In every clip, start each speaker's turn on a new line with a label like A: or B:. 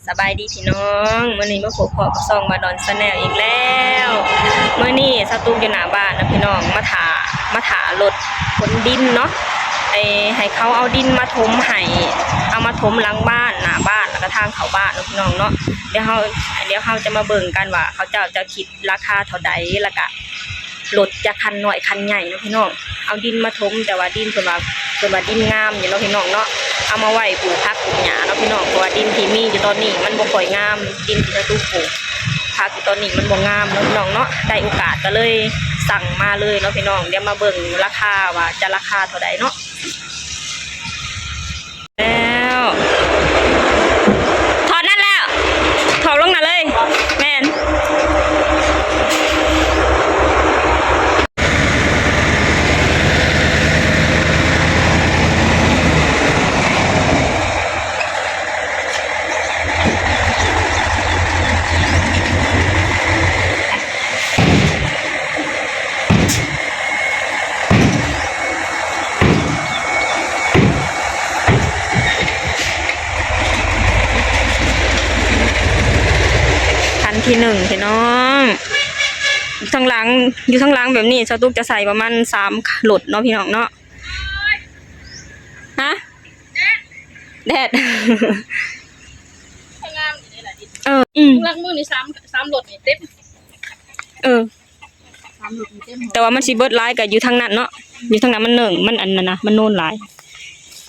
A: สบายดีพี่น้องมื้อนี้มาพบกับซ่องมาดอนชาแนลอีกแล้วมื้อนี้สตูอยู่หน้าบ้านนะพี่น้องมาถารถขนดินเนาะให้เขาเอาดินมาถมให้เอามาถมหลังบ้านหน้าบ้านแล้วก็ทางเข้าบ้านนะพี่น้องเนาะเดี๋ยวเขาจะมาเบิ่งกันว่าเขาจะคิดราคาเท่าใดแล้วก็รถจะคันน้อยคันใหญ่นะพี่น้องเอาดินมาถมแต่ว่าดินเพิ่นว่าดินงามอยู่เนาะพี่น้องเนาะเอามาไว้ปลูกผักปลูกหญ้าเนาะพี่น้องเพราะว่าดินที่มีอยู่ตอนนี้มันบ่ค่อยงามดินที่จะปลูกผักอยู่ตอนนี้มันบ่งามเนาะพี่น้องเนาะได้โอกาสก็เลยสั่งมาเลยเนาะพี่น้องเดี๋ยวมาเบิ่งราคาว่าจะราคาเท่าใดเนาะแล้วถอดนั่นแล้วถอดลงน่ะเลยแม่นที่หนึ่งพี่น้องทางหลังอยู่ทางหลังแบบนี้สตุ๊กจะใส่ประมาณ3 โหลดเนาะพี่น้องเนาะฮะแดด
B: งามอยู่นี่แหละดิลักมือนี่สามโหลดนี่เต็ม3 โหลดนี่เต็ม
A: แต่ว่ามันสิเบิดหลายก็อยู่ทางนั้นเนาะอยู่ทางนั้นมันมันอันนั้นนะมันโน่นหลาย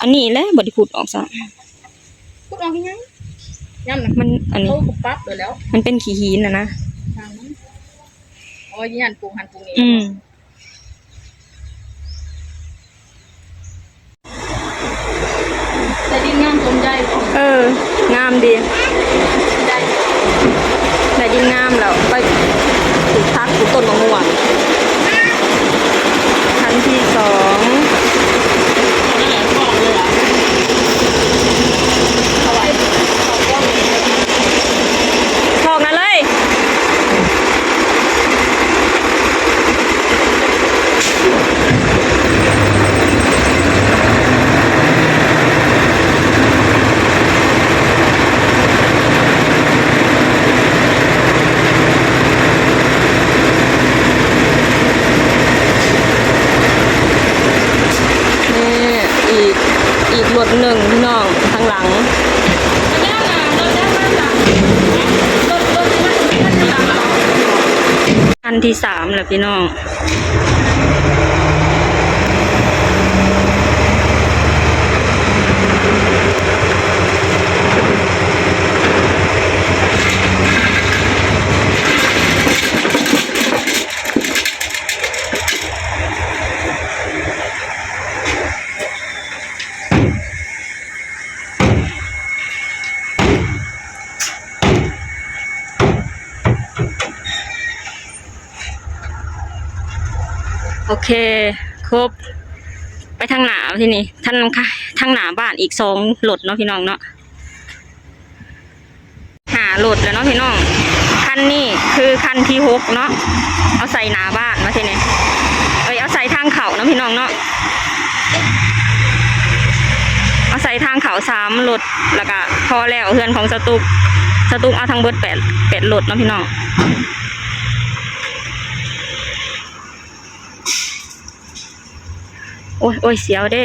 A: อันนี้แหละบ่ได้พูดออกซะ
B: พูดออกยังย่ำนะ
A: มันอันนี้
B: เขาปั๊บเลยแล้ว
A: มันเป็นขี้หินนะ
B: โอ้ยยันปูหันปูนี้แต่ดินงามสมใจ
A: งามดีแต่ดินงามแล้วไปปลูกผักปลูกต้นมะม่วงคันที่2อีกรถหนึ่งพี่น้องทางหลังอันที่3แหละพี่น้องโอเคครบไปทางหนาที่นี่ทางหนาบ้านอีก2 โหลดเนาะพี่น้องเนาะ5 โหลดแล้วเนาะพี่น้องคันนี้คือคันที่6เนาะเอาใส่หนาบ้านมาที่นี่เอาใส่ทางเขาเนาะพี่น้องเนาะเอาใส่ทางเขา3 โหลดแล้วก็พอแล้วเฮือนของสตุกเอาทั้งเบิด8 โหลดเนาะพี่น้องโอ้ยเสียวเด้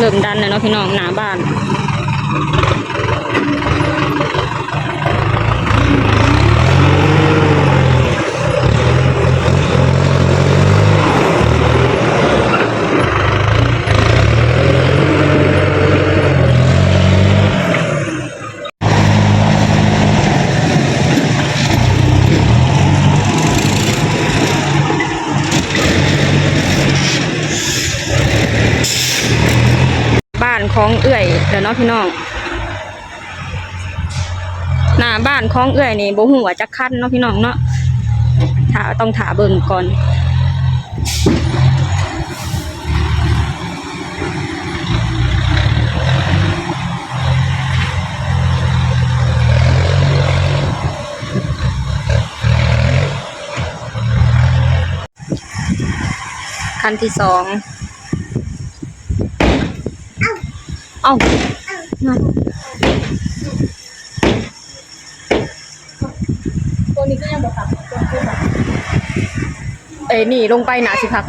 A: เริ่มดันเลยเนาะพี่น้องหนาบ้าน ของเอื้อยเดี๋ยวเนาะพี่น้องหน้าบ้านของเอื้อยนี่บ่ฮู้ว่าจักคันเนาะพี่น้องเนาะต้องถาเบิ่งก่อนคันที่2เอ้า
B: ตัวนี้ก็ยังบอกครับตัวนี้บอก
A: นี่ลงไปหนาสิพัก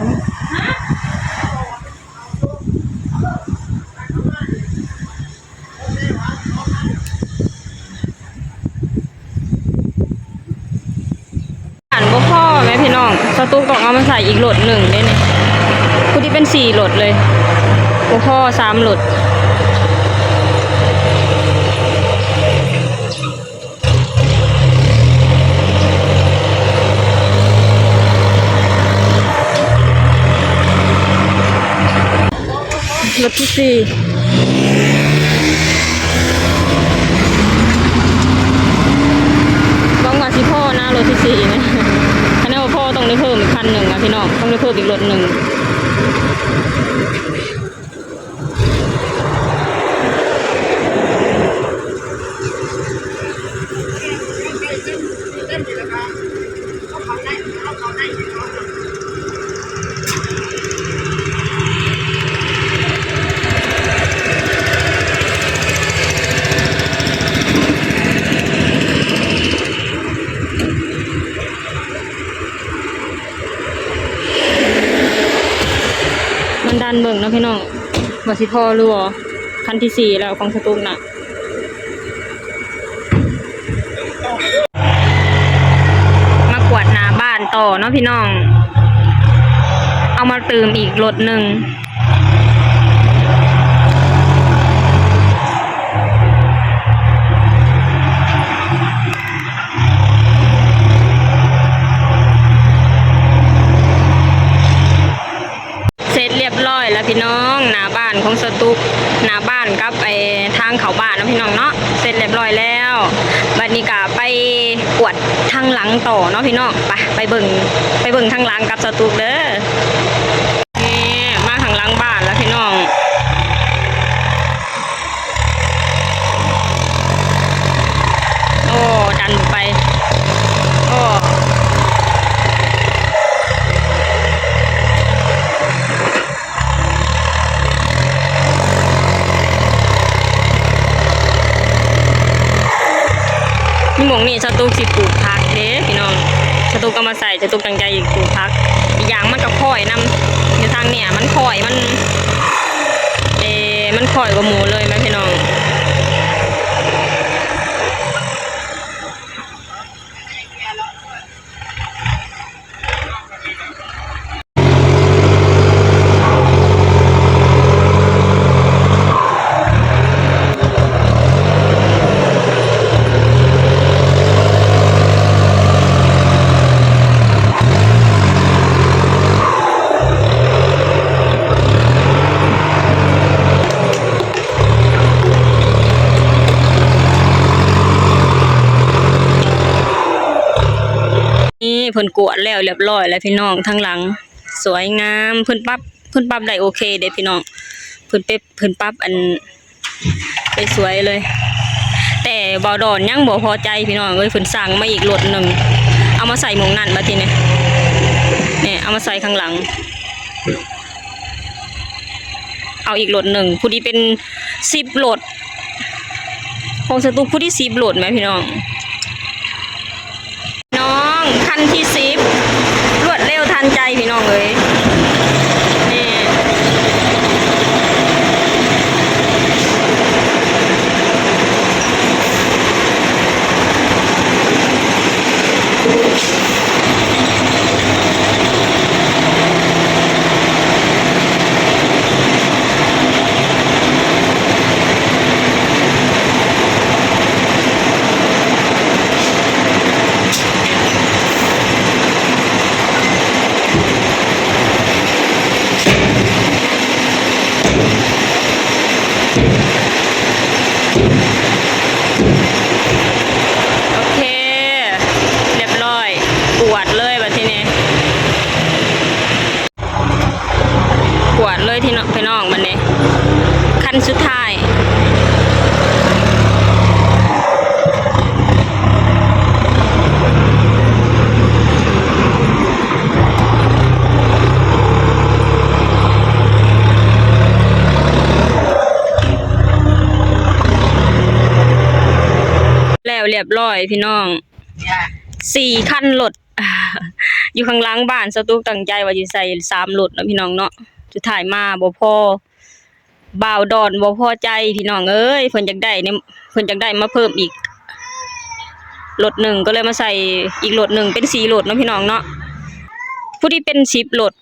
A: อ่านบ่พ่อแม่พี่น้องสตูต้องเอามาใส่อีกโหลดหนึ่งได้เนี่ยผู้ที่เป็น4โหลดเลยบ่พ่อ3โหลดรถที่4ต้องมาสิพ่อนะรถที่4นะคันนี้ว่าพ่อต้องได้เพิ่มอีกคันหนึ่งนะพี่น้องต้องได้เพิ่มอีกรถหนึ่งมันดันเบิ่งนะพี่น้องว่าสิพ่อหรือบ่คันที่4แล้วของสตูกน่ะมากวาดหน้าบ้านต่อเนาะพี่น้องเอามาเติมอีกรถหนึ่งเสร็จเรียบร้อยแล้วพี่น้องหน้าบ้านของสตูกหน้าบ้านกับทางเขาบ้านนะพี่น้องเนาะเสร็จเรียบร้อยแล้วบัดนี้ก็ไปกวดทางหลังต่อเนาะพี่น้องไปเบิ่งทางหลังกับสตูกเด้อนี่มาทางหลังบ้านแล้วพี่น้องโอ้ดันไปโอ้นี่หมองนี่สตูกสิปลูกผักเด้พี่น้องสตูกก็มาใส่สตูกตั้งใจอีกปลูกผักอีกอย่างมันก็ค่อยนำอยู่ทางเนี่ยมันค่อยมันค่อยกว่าหมูเลยไหมพี่น้องนี่เพิ่นกวดแล้วเรียบร้อยแล้วพี่น้องทางหลังสวยงามเพิ่นปรับได้โอเคเด้พี่น้องเพิ่นปรับอันไปสวยเลยแต่บ่ดอนยังบ่พอใจพี่น้องเอ้ยเพิ่นสั่งมาอีกรถหนึ่งเอามาใส่หมองนั่นบัดทีนี้เนี่ยเอามาใส่ข้างหลังเอาอีกรถหนึ่งผู้ที่เป็น10รถของสตูผู้ที่10รถไหมพี่น้องคันที่10รวดเร็วทันใจพี่น้องเลยนี่ โอเคเรียบร้อยกวาดเลยแบบทีนี้กวาดเลยที่น้องพี่น้องมันนี่ขั้นสุดท้ายแล้วเรียบร้อยพี่น้อง4 คันรถ อยู่ข้างหลังบ้านสตูกตั้งใจว่าสิใส่3 รถเนาะพี่น้องเนาะสุดท้ายมาบ่พอบ่าวดอนบ่พอใจพี่น้องเอ้ยเพิ่นอยากได้เนี่ยเพิ่นอยากได้มาเพิ่มอีกรถหนึ่งก็เลยมาใส่อีกรถหนึ่งเป็น4 รถเนาะพี่น้องเนาะผู้ที่เป็น10 รถ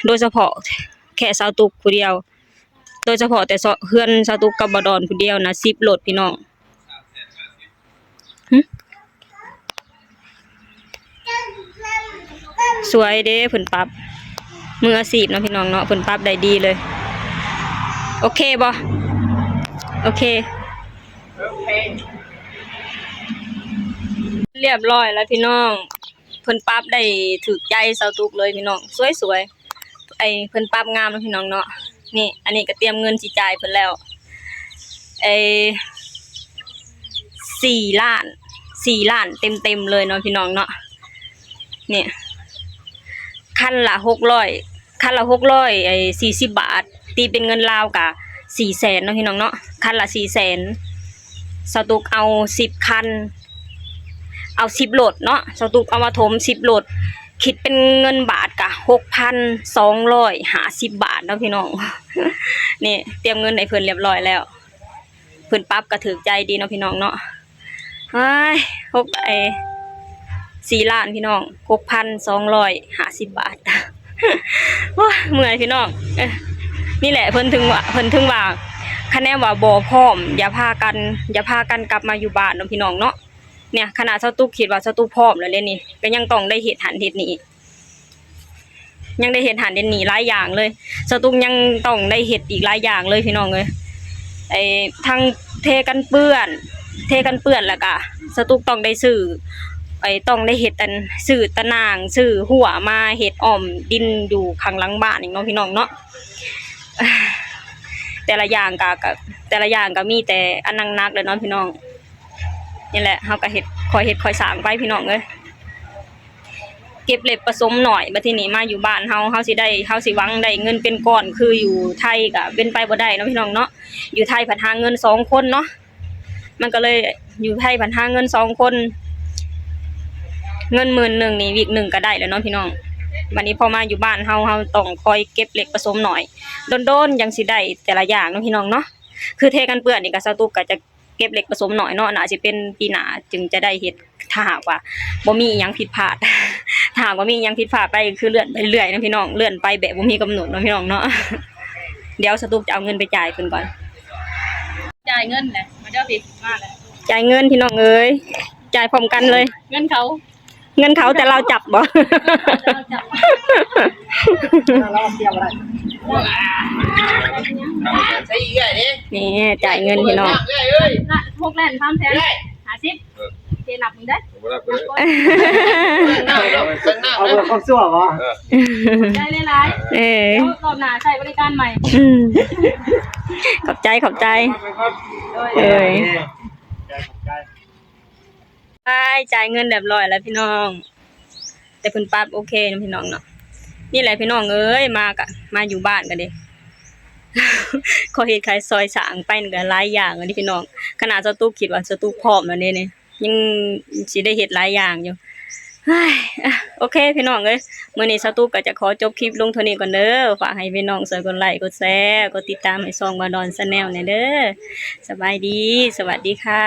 A: โดยเฉพาะแค่สาวตุกผู้เดียวโดยเฉพาะแต่เฮือนสาวตุกกับบ่าวดอนผู้เดียวนะ10 รถพี่น้องสวยเด้เพิ่นปรับมืออาชีพเนาะพี่น้องเนาะเพิ่นปรับได้ดีเลยโอเคบ่โอเคเรียบร้อยแล้วพี่น้องเพิ่นปรับได้ถูกใจสาวตุกเลยพี่น้องสวยๆเพิ่นปรับงามเนาะพี่น้องเนาะนี่อันนี้ก็เตรียมเงินสิจ่ายเพิ่นแล้ว4 ล้านเต็มๆเลยเนาะพี่น้องเนาะนี่คันละ60040 บาทตีเป็นเงินลาวกะ400,000เนาะพี่น้องเนาะคันละ400,000สตุกเอา10 คันเอา10 โหลดเนาะสตุกเอามาถม10 โหลดคิดเป็นเงินบาทกะ 6,250 บาทเนาะพี่น้อง นี่เตรียมเงินให้เพิ่นเรียบร้อยแล้วเพิ่นปรับก็ถูกใจดีเนาะพี่น้องเนาะ4 ล้านพี่น้อง 6,250 บาท โอ้ยเมื่อยพี่น้องนี่แหละเพิ่นถึงว่าคะแนนว่าบ่พร้อมอย่าพากันกลับมาอยู่บ้านเนาะพี่น้องเนาะเนี่ยขนาดสตุกคิดว่าสตุกพร้อมแล้วเลยนี่ก็ยังต้องได้เฮ็ดหันเฮ็ดนี่ยังได้เฮ็ดหันเฮ็ดนี่หลายอย่างเลยสตุกยังต้องได้เฮ็ดอีกหลายอย่างเลยพี่น้องเอ้ยทั้งเทกันเปื้อนแล้วก็สตุกต้องได้ซื้อต้องได้เฮ็ดซื้อตะนางซื้อหัวมาเฮ็ดอ้อมดินอยู่ข้างหลังบ้านอีกเนาะพี่น้องเนาะแต่ละอย่างก็มีแต่อันนักๆเลยเนาะพี่น้องนี่แหละเฮาก็เฮ็ดคอยสร้างไปพี่น้องเอ้ยเก็บเล็กผสมหน่อยบัดทีนี้มาอยู่บ้านเฮาสิหวังได้เงินเป็นก้อนคืออยู่ไทยก็เป็นไปบ่ได้เนาะพี่น้องเนาะอยู่ไทยผัดหาเงิน2 คนเนาะมันก็เลยอยู่ไทยผัดหาเงิน2 คนเงิน10,000นี่วีค1ก็ได้แล้วเนาะพี่น้องวันนี้พอมาอยู่บ้านเฮาต้องคอยเก็บเล็กผสมหน่อยโดนๆยังสิได้แต่ละอย่างเนาะพี่น้องเนาะคือเทกันเปื้อนนี่ก็สตุกก็จะเก็บเล็กผสมหน่อยเนาะน่าสิเป็นปีหน้าจึงจะได้เฮ็ดถ้าหากว่าบ่มีอิหยังผิดพลาด ถ้าหากว่ามีอิหยังผิดพลาดไปคือเลื่อนไปเรื่อยๆนะพี่น้องเลื่อนไปแบบบ่มีกำหนดเนาะพี่น้องเนาะ เดี๋ยวสตุกจะเอาเงินไปจ่ายเพิ่นก่อน
B: จ่ายเงินแหละมาเด้อพี่มาเลย
A: จ่ายเงินพี่น้องเอ้ยจ่ายพร้อมกันเลย
B: เงินเขา
A: เงินเขาแต่เราจับบ่
B: จับ
C: เราเสียบอะไรใช่ใหญ่ดิ
A: นี่จ่ายเงินพี่น้อง
B: ละ6 ล้าน3 แสน50เจนับมึงได้
C: เอาเบอร์ความชั่ววะ
B: ได้หลายๆรอบหน้าใช้บริการใหม่
A: ขอบใจเอ้ยไปจ่ายเงินเรียบร้อยแล้วพี่น้องแต่เพิ่นปรับโอเคนะพี่น้องเนาะนี่แหละพี่น้องเอ้ยมาอยู่บ้านกันดิ ขอเฮ็ดขายซอยสางไปนี่ก็หลายอย่างอันนี้พี่น้องขนาดสตูคิดว่าสตูพร้อมแล้วนี่ยังสิได้เฮ็ดหลายอย่างอยู่โอเคพี่น้องเอ้ยมื้อนี้สตูก็จะขอจบคลิปลงเท่านี้ก่อนเด้อฝากให้พี่น้องช่วยกดไลค์กดแชร์กดติดตามให้ช่องบาดอน Channel แหน่เด้อสบายดีสวัสดีค่ะ